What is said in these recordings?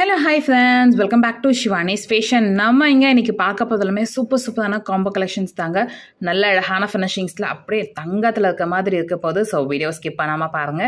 Hello, hi friends. Welcome back to Shivani's Fashion. நம்ம இங்க இன்னைக்கு பார்க்க போதெல்லாமே சூப்பரான காம்போ கலெக்ஷன்ஸ் தாங்க. நல்ல அழகான ஃபினிஷிங்ஸ்ல அப்படியே தங்கத்துல இருக்க மாதிரி இருக்க போது. ஸோ வீடியோ ஸ்கிப் பண்ணாம பாருங்க.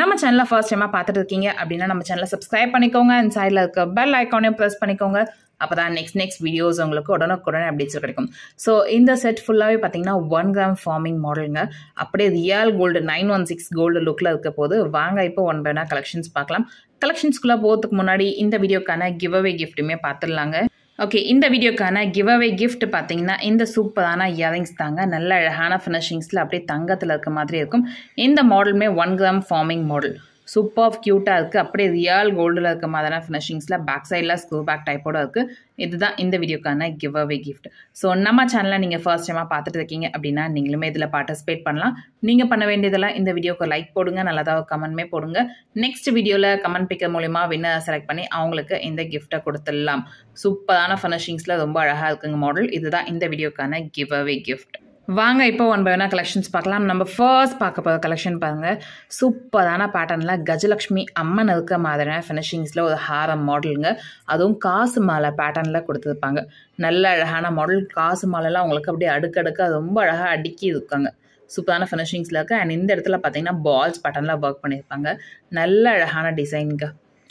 நம்ம சேனலை ஃபர்ஸ்ட் டைமா பார்த்துட்டு இருக்கீங்க அப்படின்னா நம்ம சேனலை சப்ஸ்கிரைப் பண்ணிக்கோங்க அண்ட் சைடில் இருக்க பெல் ஐக்கானையும் ப்ரெஸ் பண்ணிக்கோங்க. அப்போ தான் நெக்ஸ்ட் வீடியோஸ் உங்களுக்கு உடனுக்குடனே அப்டேட்ஸ் கிடைக்கும். ஸோ இந்த செட் ஃபுல்லாகவே பார்த்தீங்கன்னா 1 கிராம் ஃபார்மிங் மாடலுங்க. அப்படியே ரியல் கோல்டு 916 கோல்டு லுக்கில் இருக்க போது வாங்க இப்போ ஒன் பை ஒன்னா கலெக்ஷன்ஸ் பார்க்கலாம். கலெக்ஷன்ஸ்குள்ளே போகிறதுக்கு முன்னாடி இந்த வீடியோக்கான கிவ் அவே கிஃப்ட்டுமே பார்த்துடலாங்க. ஓகே, இந்த வீடியோக்கான கிவ் அவே கிஃப்ட் பார்த்தீங்கன்னா இந்த சூப்பரான இயரிங்ஸ் தாங்க. நல்ல அழகான ஃபினிஷிங்ஸில் அப்படியே தங்கத்தில் இருக்க மாதிரி இருக்கும். இந்த மாடலுமே 1 கிராம் ஃபார்மிங் மாடல். சூப்பர் க்யூட்டாக இருக்குது. அப்படியே ரியல் கோல்டில் இருக்க மாதிரியான ஃபினிஷிங்ஸில் பேக் சைடில் ஸ்க்ரூ பேக் டைப்போட இருக்குது. இதுதான் இந்த வீடியோக்கான கிவ் அவே கிஃப்ட். ஸோ நம்ம சேனலை நீங்கள் ஃபர்ஸ்ட் டைமாக பார்த்துட்டு இருக்கீங்க அப்படின்னா நீங்களுமே இதில் பார்ட்டிசிபேட் பண்ணலாம். நீங்கள் பண்ண வேண்டியதெல்லாம் இந்த வீடியோக்கு லைக் போடுங்க, நல்லதாக கமெண்ட்மே போடுங்க. நெக்ஸ்ட் வீடியோவில் கமெண்ட் பிக்கர் மூலிமா வின்னர் செலக்ட் பண்ணி அவங்களுக்கு இந்த கிஃப்ட்டை கொடுத்துடலாம். சூப்பரான ஃபினிஷிங்ஸில் ரொம்ப அழகாக இருக்குங்க மாடல். இதுதான் இந்த வீடியோக்கான கிவ் அவே கிஃப்ட். வாங்க இப்போ ஒன் பை ஒன்னா கலெக்ஷன்ஸ் பார்க்கலாம். நம்ம ஃபர்ஸ்ட் பார்க்க போகிற கலெக்ஷன் பாருங்கள். சூப்பரான பேட்டர்னில் கஜலக்ஷ்மி அம்மன் இருக்க மாதிரியான ஃபினிஷிங்ஸில் ஒரு ஹாரம் மாடலுங்க. அதுவும் காசு மாலை பேட்டர்னில் கொடுத்துருப்பாங்க. நல்ல அழகான மாடல். காசு மாலைலாம் உங்களுக்கு அப்படியே அடுக்கடுக்க ரொம்ப அழகாக அடுக்கி இருக்காங்க. சூப்பரான ஃபினிஷிங்ஸில் இருக்குது. அண்ட் இந்த இடத்துல பார்த்தீங்கன்னா பால்ஸ் பேட்டர்னில் ஒர்க் பண்ணியிருப்பாங்க. நல்ல அழகான டிசைனுங்க.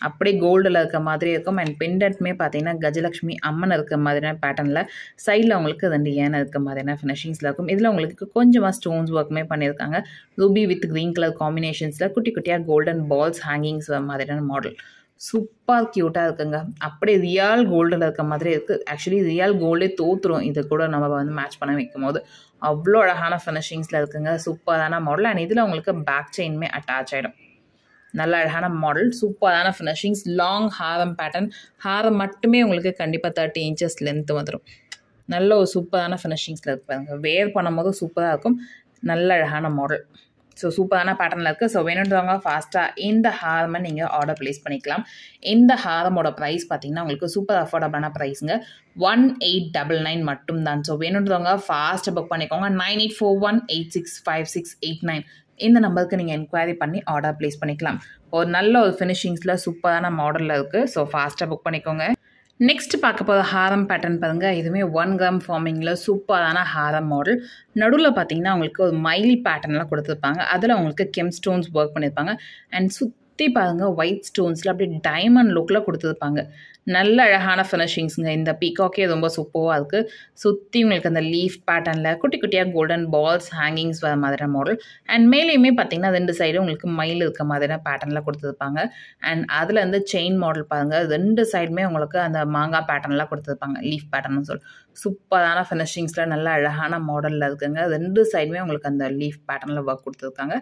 அப்படியே கோல்டில் இருக்க மாதிரி இருக்கும். அண்ட் பெண்டன்ட்மே பார்த்தீங்கன்னா கஜலக்ஷ்மி அம்மன் இருக்க மாதிரியான பேட்டர்னில் சைடில் உங்களுக்கு 2 ஏனை இருக்க மாதிரியான ஃபினிஷிங்ஸில் இருக்கும். இதில் உங்களுக்கு கொஞ்சமாக ஸ்டோன்ஸ் ஒர்க்குமே பண்ணியிருக்காங்க. ரூபி வித் க்ரீன் கலர் காம்பினேஷன்ஸில் குட்டி குட்டியாக கோல்டன் பால்ஸ் ஹேங்கிங்ஸ் மாதிரியான மாடல். சூப்பர் க்யூட்டாக இருக்குங்க. அப்படியே ரியல் கோல்டில் இருக்க மாதிரி இருக்குது. ஆக்சுவலி ரியல் கோல்டே தோற்றுரும் இது கூட நம்ம மேட்ச் பண்ண வைக்கும் போது. அவ்வளோ அழகான ஃபினிஷிங்ஸில் இருக்குங்க. சூப்பரான மாடல். அண்ட் இதில் உங்களுக்கு பேக் செயின்மே அட்டாச் ஆகிடும். நல்ல அழகான மாடல். சூப்பரான ஃபினிஷிங்ஸ். லாங் ஹாரம் பேட்டர்ன். ஹாரம் மட்டுமே உங்களுக்கு கண்டிப்பாக 30 இன்ச்சஸ் லென்த் வந்துடும். நல்ல ஒரு சூப்பரான ஃபினிஷிங்ஸில் இருக்கு பாருங்க. வேர் பண்ணும்போது சூப்பராக இருக்கும். நல்ல அழகான மாடல். ஸோ சூப்பரான பேட்டர்னில் இருக்குது. ஸோ வேணுன்றவங்க ஃபாஸ்ட்டாக இந்த ஹாரமை நீங்கள் ஆர்டர் ப்ளேஸ் பண்ணிக்கலாம். இந்த ஹாரமோட ப்ரைஸ் பார்த்தீங்கன்னா உங்களுக்கு சூப்பர் அஃபோர்டபுளான ப்ரைஸுங்க. 1899 மட்டும்தான். ஸோ வேணுன்றவங்க ஃபாஸ்ட்டாக புக் பண்ணிக்கோங்க. 9841865689 இந்த நம்பருக்கு நீங்கள் என்கொயரி பண்ணி ஆர்டர் ப்ளேஸ் பண்ணிக்கலாம். ஒரு நல்ல ஒரு ஃபினிஷிங்ஸில் சூப்பரான மாடலில் இருக்குது. ஸோ ஃபாஸ்ட்டாக புக் பண்ணிக்கோங்க. நெக்ஸ்ட் பார்க்க போகிற ஹாரம் பேட்டர்ன் பாருங்கள். இதுவுமே 1 கிராம் ஃபார்மிங்கில் சூப்பரான ஹாரம் மாடல். நடுவில் பார்த்தீங்கன்னா உங்களுக்கு ஒரு மயில் பேட்டர்ன்லாம் கொடுத்துருப்பாங்க. அதில் உங்களுக்கு கெம் ஸ்டோன்ஸ் ஒர்க் பண்ணியிருப்பாங்க. அண்ட் சுற்றி பாருங்கள் ஒயிட் ஸ்டோன்ஸில் அப்படியே டைமண்ட் லுக்கில் கொடுத்துருப்பாங்க. நல்ல அழகான ஃபினிஷிங்ஸுங்க. இந்த பீகாக்கே ரொம்ப சூப்பராக இருக்குது. சுற்றி உங்களுக்கு அந்த லீஃப் பேட்டர்னில் குட்டி குட்டியாக கோல்டன் பால்ஸ் ஹேங்கிங்ஸ் வர மாதிரியான மாடல். அண்ட் மேலேயுமே பார்த்தீங்கன்னா 2 சைடும் உங்களுக்கு மயில் இருக்க மாதிரியான பேட்டர்னில் கொடுத்துருப்பாங்க. அண்ட் அதில் வந்து செயின் மாடல் பாருங்கள். 2 சைடுமே உங்களுக்கு அந்த மாங்காய் பேட்டர்னில் கொடுத்துருப்பாங்க. லீஃப் பேட்டர்னு சொல்லி சூப்பரான ஃபினிஷிங்ஸில் நல்ல அழகான மாடலில் இருக்குங்க. 2 சைடுமே உங்களுக்கு அந்த லீஃப் பேட்டர்னில் ஒர்க் கொடுத்துருக்காங்க.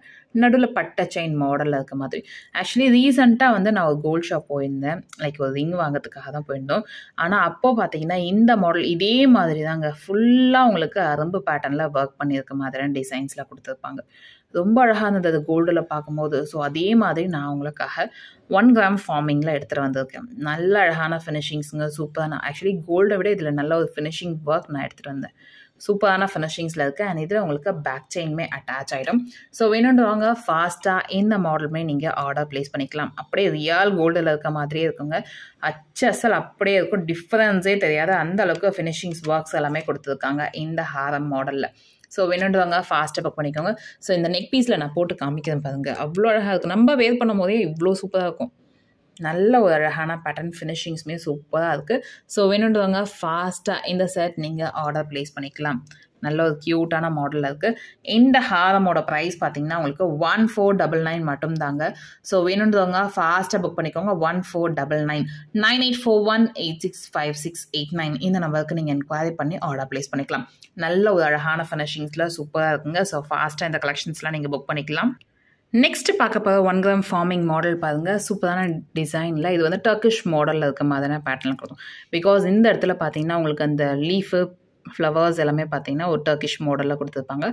நடுவில் பட்டை செயின் மாடலில் இருக்க மாதிரி. ஆக்சுவலி ரீசெண்டாக வந்து நான் ஒரு கோல்ட் ஷாப் போயிருந்தேன். லைக் ஒரு ரிங் வாங்கிறதுக்காக தான் போயிருந்தோம். ஆனால் அப்போது பார்த்தீங்கன்னா இந்த மாடல் இதே மாதிரி தாங்க. ஃபுல்லாக உங்களுக்கு அரும்பு பேட்டர்னில் ஒர்க் பண்ணியிருக்க மாதிரியான டிசைன்ஸில் கொடுத்துருப்பாங்க. ரொம்ப அழகாக இருந்தது அது கோல்டில் பார்க்கும்போது. ஸோ அதே மாதிரி நான் உங்களுக்காக 1 கிராம் ஃபார்மிங்கில் எடுத்துகிட்டு வந்திருக்கேன். நல்ல அழகான ஃபினிஷிங்ஸுங்க. சூப்பரான ஆக்சுவலி கோல்டை விட இதில் நல்ல ஒரு ஃபினிஷிங் ஒர்க் நான் எடுத்துகிட்டு வந்தேன். சூப்பரான ஃபினிஷிங்ஸில் இருக்குது. அண்ட் இதில் உங்களுக்கு பேக் செயின்மே அட்டாச் ஆகிடும். ஸோ வேணுன்றவங்க ஃபாஸ்ட்டாக இந்த மாடலுமே நீங்கள் ஆர்டர் ப்ளேஸ் பண்ணிக்கலாம். அப்படியே ரியல் கோல்டில் இருக்க மாதிரியே இருக்குங்க. அச்சல் அப்படியே இருக்கும். டிஃப்ரென்ஸே தெரியாது. அந்த அளவுக்கு ஃபினிஷிங்ஸ் ஒர்க்ஸ் எல்லாமே கொடுத்துருக்காங்க இந்த ஹாரம் மாடலில். ஸோ வேணுன்றவங்க ஃபாஸ்ட்டாக புக் பண்ணிக்கோங்க. ஸோ இந்த நெக் பீஸில் நான் போட்டு காமிக்கிறேன் பாருங்கள். அவ்வளோ அழகாக இருக்கும். நம்ம வேர் பண்ணும் போதே இவ்வளோ சூப்பராக இருக்கும். நல்ல ஒரு அழகான பேட்டர்ன் ஃபினிஷிங்ஸுமே சூப்பராக இருக்குது. ஸோ வேணுன்றவங்க ஃபாஸ்ட்டாக இந்த செட் நீங்கள் ஆர்டர் ப்ளேஸ் பண்ணிக்கலாம். நல்ல ஒரு க்யூட்டான மாடலில் இருக்குது. இந்த ஹாரமோட ப்ரைஸ் பார்த்தீங்கன்னா உங்களுக்கு 1499 மட்டும்தாங்க. ஸோ வேணுன்றவங்க ஃபாஸ்ட்டாக புக் பண்ணிக்கோங்க. 1499 9841865689 இந்த நம்பருக்கு நீங்கள் என்கொயரி பண்ணி ஆர்டர் ப்ளேஸ் பண்ணிக்கலாம். நல்ல ஒரு அழகான ஃபினிஷிங்ஸில் சூப்பராக இருக்குங்க. ஸோ ஃபாஸ்ட்டாக இந்த கலெக்ஷன்ஸ்லாம் நீங்கள் புக் பண்ணிக்கலாம். நெக்ஸ்ட் பார்க்க போகிற 1 கிராம் ஃபார்மிங் மாடல் பாருங்கள். சூப்பரான டிசைனில் இது வந்து டர்க்கிஷ் மாடலில் இருக்க மாதிரியான பேட்டர்னில் கொடுக்கும். பிகாஸ் இந்த இடத்துல பார்த்தீங்கன்னா உங்களுக்கு அந்த லீஃபு ஃப்ளவர்ஸ் எல்லாமே பார்த்தீங்கன்னா ஒரு டர்க்கிஷ் மாடலில் கொடுத்துருப்பாங்க.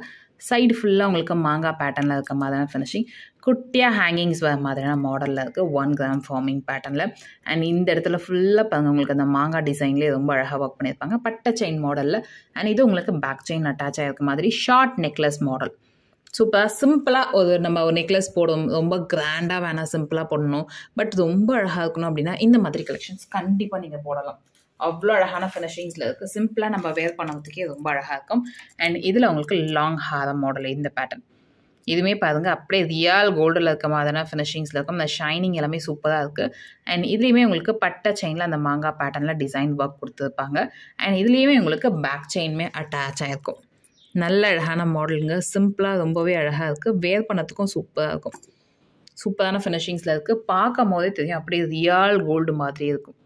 சைடு ஃபுல்லாக உங்களுக்கு மாங்காய் பேட்டர்னில் இருக்க மாதிரியான ஃபினிஷிங். குட்டியாக ஹேங்கிங்ஸ் வர மாதிரியான மாடலில் இருக்குது 1 கிராம் ஃபார்மிங் பேட்டர்னில். அண்ட் இந்த இடத்துல ஃபுல்லாக பாருங்கள் உங்களுக்கு அந்த மாங்காய் டிசைன்லேயே ரொம்ப அழகாக ஒர்க் பண்ணியிருப்பாங்க. பட்டை செயின் மாடலில். அண்ட் இது உங்களுக்கு பேக் செயின் அட்டாச் ஆகிருக்க மாதிரி ஷார்ட் நெக்லஸ் மாடல். சூப்பராக சிம்பிளாக நம்ம ஒரு நெக்லஸ் போடும் ரொம்ப கிராண்டாக வேணாம், சிம்பிளாக போடணும், பட் ரொம்ப அழகாக இருக்கணும் அப்படின்னா இந்த மாதிரி கலெக்ஷன்ஸ் கண்டிப்பாக நீங்கள் போடலாம். அவ்வளோ அழகான ஃபினிஷிங்ஸில் இருக்குது. சிம்பிளாக நம்ம வேர் பண்ணுறதுக்கே ரொம்ப அழகாக இருக்கும். அண்ட் இதில் உங்களுக்கு லாங் ஹாரம் மாடல் இந்த பேட்டர்ன் இதுவுமே பாருங்கள் அப்படியே ரியல் கோல்டில் இருக்க மாதிரியான ஃபினிஷிங்ஸில் இருக்கும். அந்த ஷைனிங் எல்லாமே சூப்பராக இருக்குது. அண்ட் இதுலேயுமே உங்களுக்கு பட்டை செயினில் அந்த மாங்காய் பேட்டர்னில் டிசைன் ஒர்க் கொடுத்துருப்பாங்க. அண்ட் இதுலேயுமே உங்களுக்கு பேக் செயினுமே அட்டாச் ஆகிருக்கும். நல்ல அழகான மாடலுங்க. சிம்பிளாக ரொம்பவே அழகாக இருக்குது. வேர் பண்ணதுக்கும் சூப்பராக இருக்கும். சூப்பரான ஃபினிஷிங்ஸில் இருக்குது. பார்க்கும் போதே தெரியும் அப்படியே ரியல் கோல்டு மாதிரி இருக்கும்.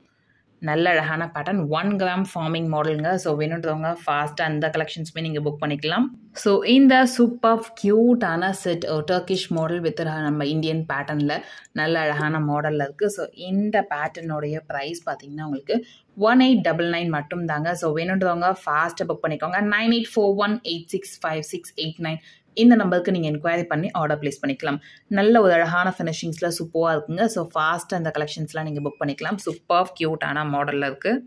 நல்ல அழகான பேட்டர்ன் 1 கிராம் ஃபார்மிங் மாடலுங்க. ஸோ வேணுன்றவங்க ஃபாஸ்ட்டாக அந்த கலெக்ஷன்ஸுமே நீங்கள் புக் பண்ணிக்கலாம். ஸோ இந்த சூப்பர் க்யூட்டான செட் டர்க்கிஷ் மாடல் வித் நம்ம இந்தியன் பேட்டர்னில் நல்ல அழகான மாடலில் இருக்குது. ஸோ இந்த பேட்டர்னுடைய ப்ரைஸ் பார்த்தீங்கன்னா உங்களுக்கு 1899 மட்டும் தாங்க. ஸோ வேணுன்றவங்க ஃபாஸ்ட்டாக புக் பண்ணிக்கோங்க. 9841865689 இந்த நம்பருக்கு நீங்கள் என்கொயரி பண்ணி ஆர்டர் ப்ளேஸ் பண்ணிக்கலாம். நல்ல ஒரு அழகான ஃபினிஷிங்ஸில் சூப்பராக இருக்குங்க. ஸோ ஃபாஸ்ட்டாக அந்த கலெக்ஷன்ஸ்லாம் நீங்கள் புக் பண்ணிக்கலாம். சூப்பர் க்யூட்டான மாடலில் இருக்குது.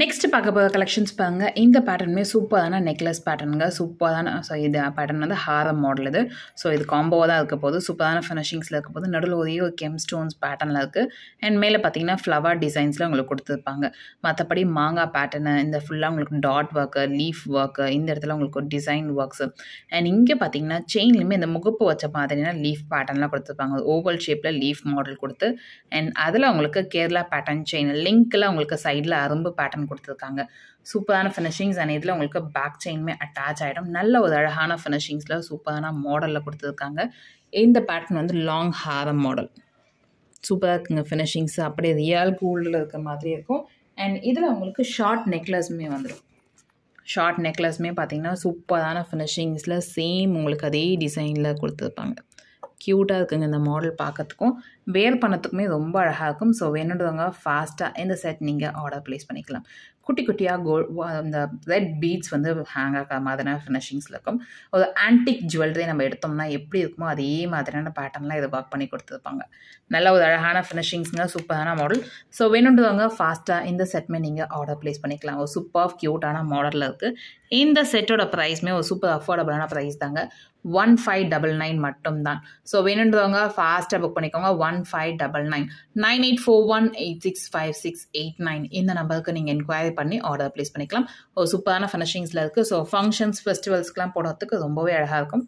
நெக்ஸ்ட் பார்க்க போகிற கலெக்ஷன்ஸ் பாருங்க. இந்த பேட்டர்னுமே சூப்பரான நெக்லஸ் பேட்டர்னுங்க. சூப்பரான இது பேட்டர்ன் வந்து ஹாரம் மாடல் இது. ஸோ இது காம்போவாக தான் இருக்க போது. சூப்பரான ஃபினிஷிங்ஸில் இருக்க போது. நடுவில் ஒரே ஒரு கெம் ஸ்டோன்ஸ் பேட்டர்னில் இருக்குது. அண்ட் மேலே பார்த்தீங்கன்னா ஃப்ளவர் டிசைன்ஸில் உங்களுக்கு கொடுத்துருப்பாங்க. மற்றபடி மாங்காய் பேட்டர்னு இந்த ஃபுல்லாக உங்களுக்கு டாட் ஒர்க்கு, லீஃப் ஒர்க்கு, இந்த இடத்துல உங்களுக்கு ஒரு டிசைன் ஒர்க்ஸு. அண்ட் இங்கே பார்த்தீங்கன்னா செயின்லையுமே இந்த முகப்பு வச்ச மாதிரினா லீஃப் பேட்டர்ன்லாம் கொடுத்துருப்பாங்க. ஓவல் ஷேப்பில் லீஃப் மாடல் கொடுத்து அண்ட் அதில் உங்களுக்கு கேரளா பேட்டர்ன் செயின் லிங்க்கில் உங்களுக்கு சைடில் அரும்பு பேட்டர்ன் கொடுத்துருக்காங்க. சூப்பரான ஃபினிஷிங்ஸ் அண்ட் இதில் உங்களுக்கு பேக் செயினுமே அட்டாச் ஆகிடும். நல்ல ஒரு அழகான ஃபினிஷிங்ஸில் சூப்பரான மாடலில் கொடுத்துருக்காங்க. இந்த பேட்டர்ன் வந்து லாங் ஹாரம் மாடல் சூப்பராக இருக்குங்க. ஃபினிஷிங்ஸ் அப்படியே ரியல் கோல்டில் இருக்க மாதிரி இருக்கும். அண்ட் இதில் உங்களுக்கு ஷார்ட் நெக்லஸுமே வந்துடும். ஷார்ட் நெக்லஸுமே பார்த்தீங்கன்னா சூப்பரான ஃபினிஷிங்ஸில் சேம் உங்களுக்கு அதே டிசைனில் கொடுத்துருப்பாங்க. க்யூட்டாக இருக்குங்க இந்த மாடல் பார்க்கறதுக்கும். வேர் பண்ணத்துக்குமே ரொம்ப அழகாக இருக்கும். ஸோ வேணுன்றவங்க ஃபாஸ்ட்டாக இந்த செட் நீங்கள் ஆர்டர் ப்ளேஸ் பண்ணிக்கலாம். குட்டி குட்டியாக இந்த ரெட் பீட்ஸ் வந்து ஹேங் ஆகிற மாதிரியான ஃபினிஷிங்ஸில் இருக்கும். ஒரு ஆன்டிக் ஜுவல்லரி நம்ம எடுத்தோம்னா எப்படி இருக்குமோ அதே மாதிரியான பேட்டர்ன்லாம் இதை ஒர்க் பண்ணி கொடுத்துருப்பாங்க. நல்ல ஒரு அழகான ஃபினிஷிங்ஸுங்க. சூப்பரான மாடல். ஸோ வேணுன்றவங்க ஃபாஸ்ட்டாக இந்த செட்மே நீங்கள் ஆர்டர் ப்ளேஸ் பண்ணிக்கலாம். ஒரு சூப்பர் க்யூட்டான மாடலில் இருக்குது. இந்த செட்டோட ப்ரைஸ்மே ஒரு சூப்பர் அஃபோர்டபுளான ப்ரைஸ் தாங்க. 1599 மட்டும்தான். ஸோ வேணுன்றவங்க ஃபாஸ்ட்டாக புக் பண்ணிக்கோங்க. 1599 9841865689 இந்த நம்பருக்கு நீங்கள் என்கொயரி பண்ணி ஆர்டர் ப்ளேஸ் பண்ணிக்கலாம். ஒரு சூப்பரான ஃபினிஷிங்ஸில் இருக்குது. ஸோ ஃபங்க்ஷன்ஸ் ஃபெஸ்டிவல்ஸ்க்கெலாம் போடுறதுக்கு ரொம்பவே அழகாக இருக்கும்.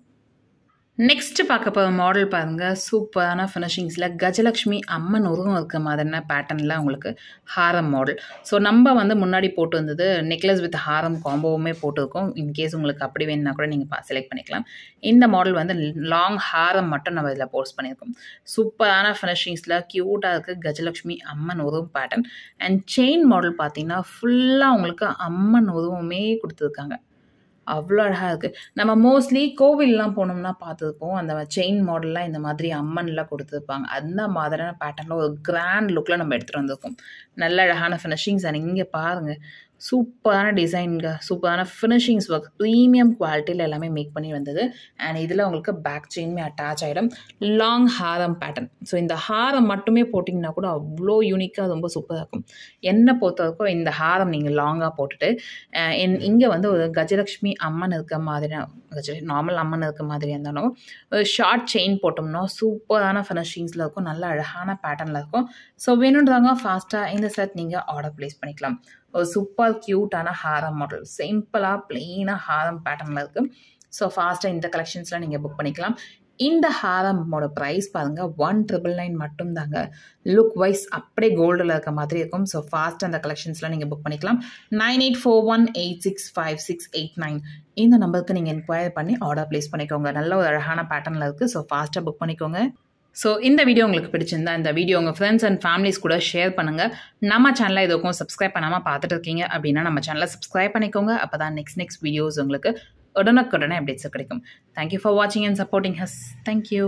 நெக்ஸ்ட் பார்க்க போகிற மாடல் பாருங்கள். சூப்பரான ஃபினிஷிங்ஸில் கஜலக்ஷ்மி அம்மன் உருவம் இருக்க மாதிரியான பேட்டர்னில் உங்களுக்கு ஹாரம் மாடல். ஸோ நம்ம வந்து முன்னாடி போட்டு வந்தது நெக்லஸ் வித் ஹாரம் காம்போவுமே போட்டுருக்கோம். இன்கேஸ் உங்களுக்கு அப்படி வேணுன்னா கூட நீங்கள் செலக்ட் பண்ணிக்கலாம். இந்த மாடல் வந்து லாங் ஹாரம் மட்டும் நம்ம இதில் போஸ்ட் பண்ணியிருக்கோம். சூப்பரான ஃபினிஷிங்ஸில் க்யூட்டாக இருக்குது. கஜலக்ஷ்மி அம்மன் உருவம் பேட்டர்ன் அண்ட் செயின் மாடல் பார்த்தீங்கன்னா ஃபுல்லாக உங்களுக்கு அம்மன் உருவமே கொடுத்துருக்காங்க. அவ்வளோ அழகாக இருக்குது. நம்ம மோஸ்ட்லி கோவில்லாம் போனோம்னா பார்த்துருப்போம். அந்த செயின் மாடல்லாம் இந்த மாதிரி அம்மன்லாம் கொடுத்துருப்பாங்க. அந்த மாதிரியான பேட்டர்னில் ஒரு கிராண்ட் லுக்கில் நம்ம எடுத்துகிட்டு வந்திருக்கோம். நல்ல அழகான ஃபினிஷிங்ஸ் அண்ட் இங்கே பாருங்கள் சூப்பரான டிசைனுங்க. சூப்பரான ஃபினிஷிங்ஸ் ஒர்க் ப்ரீமியம் குவாலிட்டியில் எல்லாமே மேக் பண்ணி வந்தது. அண்ட் இதில் உங்களுக்கு பேக் செயினுமே அட்டாச் ஆகிடும். லாங் ஹாரம் பேட்டர்ன். ஸோ இந்த ஹாரம் மட்டுமே போட்டிங்கன்னா கூட அவ்வளோ யூனிக்காக ரொம்ப சூப்பராக இருக்கும். என்னை பொறுத்தவரைக்கும் இந்த ஹாரம் நீங்கள் லாங்காக போட்டுட்டு இங்கே வந்து ஒரு கஜலக்ஷ்மி அம்மன் இருக்க மாதிரி நார்மல் அம்மன் இருக்க மாதிரி இருந்தாலும் ஒரு ஷார்ட் செயின் போட்டோம்னா சூப்பரான ஃபினிஷிங்ஸில் இருக்கும். நல்ல அழகான பேட்டர்னில் இருக்கும். ஸோ வேணுன்றவங்க ஃபாஸ்ட்டாக இந்த செட் நீங்கள் ஆர்டர் ப்ளேஸ் பண்ணிக்கலாம். ஒரு சூப்பர் க்யூட்டான ஹாரம் மாடல். சிம்பிளாக பிளெயினாக ஹாரம் பேட்டர்னில் இருக்குது. ஸோ ஃபாஸ்ட்டாக இந்த கலெக்ஷன்ஸ்லாம் நீங்கள் புக் பண்ணிக்கலாம். இந்த ஹாரமோட ப்ரைஸ் பாருங்கள் 1999 மட்டும் தாங்க. லுக் வைஸ் அப்படியே கோல்டில் இருக்க மாதிரி இருக்கும். ஸோ ஃபாஸ்ட்டாக அந்த கலெக்ஷன்ஸ்லாம் நீங்கள் புக் பண்ணிக்கலாம். 9841865689 இந்த நம்பருக்கு நீங்கள் என்கொயரி பண்ணி ஆர்டர் ப்ளேஸ் பண்ணிக்கோங்க. நல்ல ஒரு அழகான பேட்டர்னில் இருக்குது. ஸோ ஃபாஸ்ட்டாக புக் பண்ணிக்கோங்க. ஸோ இந்த வீடியோ உங்களுக்கு பிடிச்சிருந்தா இந்த வீடியோ உங்கள் ஃப்ரெண்ட்ஸ் அண்ட் ஃபேமிலிஸ் கூட ஷேர் பண்ணுங்கள். நம்ம சேனலை இதுக்கும் சப்ஸ்கிரைப் பண்ணாமல் பார்த்துட்டு இருக்கீங்க அப்படின்னா நம்ம சேனலை சப்ஸ்கிரைப் பண்ணிக்கோங்க. அப்போ தான் நெக்ஸ்ட் வீடியோஸ் உங்களுக்கு உடனுக்குடனே அப்டேட்ஸ் கிடைக்கும். தேங்க்யூ ஃபார் வாட்சிங் அண்ட் சப்போர்ட்டிங் ஹஸ். தேங்க்யூ.